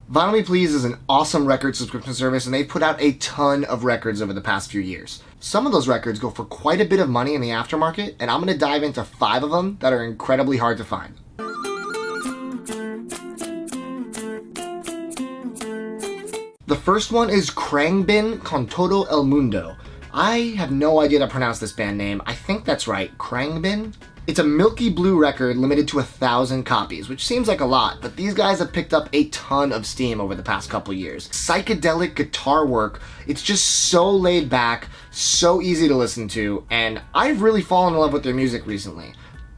Vinyl Me Please is an awesome record subscription service, and they've put out a ton of records over the past few years. Some of those records go for quite a bit of money in the aftermarket, and I'm going to dive into 5 of them that are incredibly hard to find. The first one is Krang con todo el mundo. I have no idea to pronounce this band name. I think that's right, Krang. It's a milky blue record limited to 1,000 copies, which seems like a lot, but these guys have picked up a ton of steam over the past couple years. Psychedelic guitar work, it's just so laid back, so easy to listen to, and I've really fallen in love with their music recently.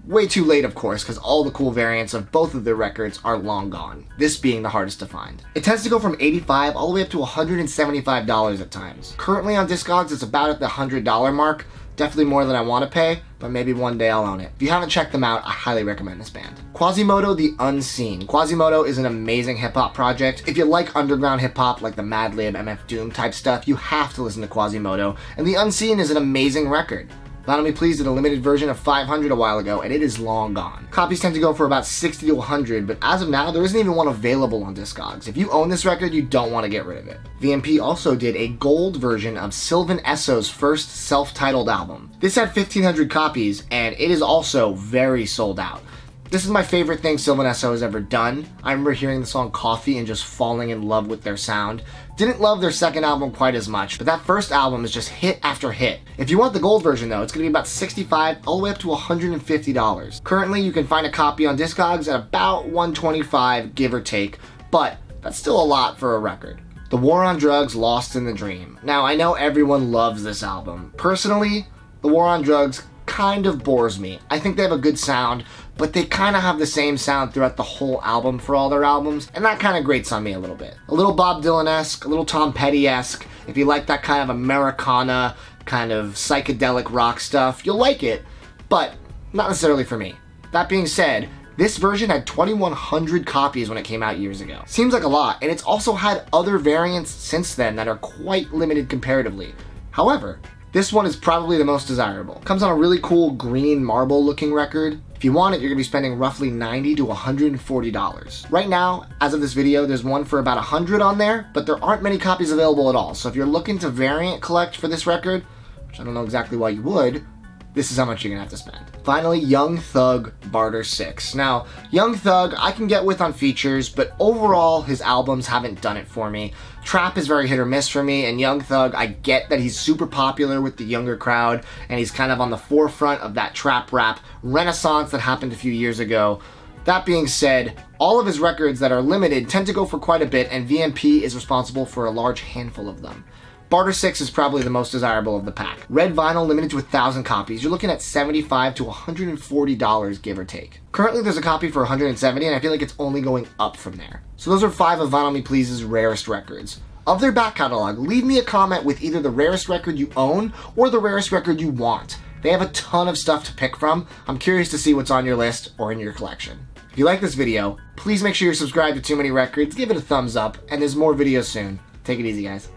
Way too late, of course, because all the cool variants of both of their records are long gone, this being the hardest to find. It tends to go from $85 all the way up to $175 at times. Currently on Discogs, it's about at the $100 mark. Definitely more than I want to pay, but maybe one day I'll own it. If you haven't checked them out, I highly recommend this band. Quasimodo the Unseen. Quasimodo is an amazing hip-hop project. If you like underground hip-hop, like the Madlib, MF Doom type stuff, you have to listen to Quasimodo, and The Unseen is an amazing record. Vinyl Me Please did a limited version of 500 a while ago, and it is long gone. Copies tend to go for about 60 to 100, but as of now, there isn't even one available on Discogs. If you own this record, you don't want to get rid of it. VMP also did a gold version of Sylvan Esso's first self-titled album. This had 1,500 copies, and it is also very sold out. This is my favorite thing Sylvan Esso has ever done. I remember hearing the song Coffee and just falling in love with their sound. Didn't love their second album quite as much, but that first album is just hit after hit. If you want the gold version though, it's going to be about $65 all the way up to $150. Currently, you can find a copy on Discogs at about $125, give or take, but that's still a lot for a record. The War on Drugs, Lost in the Dream. Now, I know everyone loves this album. Personally, The War on Drugs kind of bores me. I think they have a good sound, but they kind of have the same sound throughout the whole album for all their albums, and that kind of grates on me a little bit. A little Bob Dylan-esque, a little Tom Petty-esque. If you like that kind of Americana, kind of psychedelic rock stuff, you'll like it, but not necessarily for me. That being said, this version had 2,100 copies when it came out years ago. Seems like a lot, and it's also had other variants since then that are quite limited comparatively. However, this one is probably the most desirable. Comes on a really cool green marble looking record. If you want it, you're gonna be spending roughly $90 to $140. Right now, as of this video, there's one for about $100 on there, but there aren't many copies available at all. So if you're looking to variant collect for this record, which I don't know exactly why you would, this is how much you're gonna have to spend. Finally, Young Thug, Barter 6. Now, Young Thug, I can get with on features, but overall, his albums haven't done it for me. Trap is very hit or miss for me, and Young Thug, I get that he's super popular with the younger crowd, and he's kind of on the forefront of that trap rap renaissance that happened a few years ago. That being said, all of his records that are limited tend to go for quite a bit, and VMP is responsible for a large handful of them. Barter 6 is probably the most desirable of the pack. Red vinyl limited to 1,000 copies. You're looking at $75 to $140, give or take. Currently there's a copy for $170, and I feel like it's only going up from there. So those are 5 of Vinyl Me Please's rarest records. Of their back catalog, leave me a comment with either the rarest record you own or the rarest record you want. They have a ton of stuff to pick from. I'm curious to see what's on your list or in your collection. If you like this video, please make sure you're subscribed to Too Many Records, give it a thumbs up, and there's more videos soon. Take it easy, guys.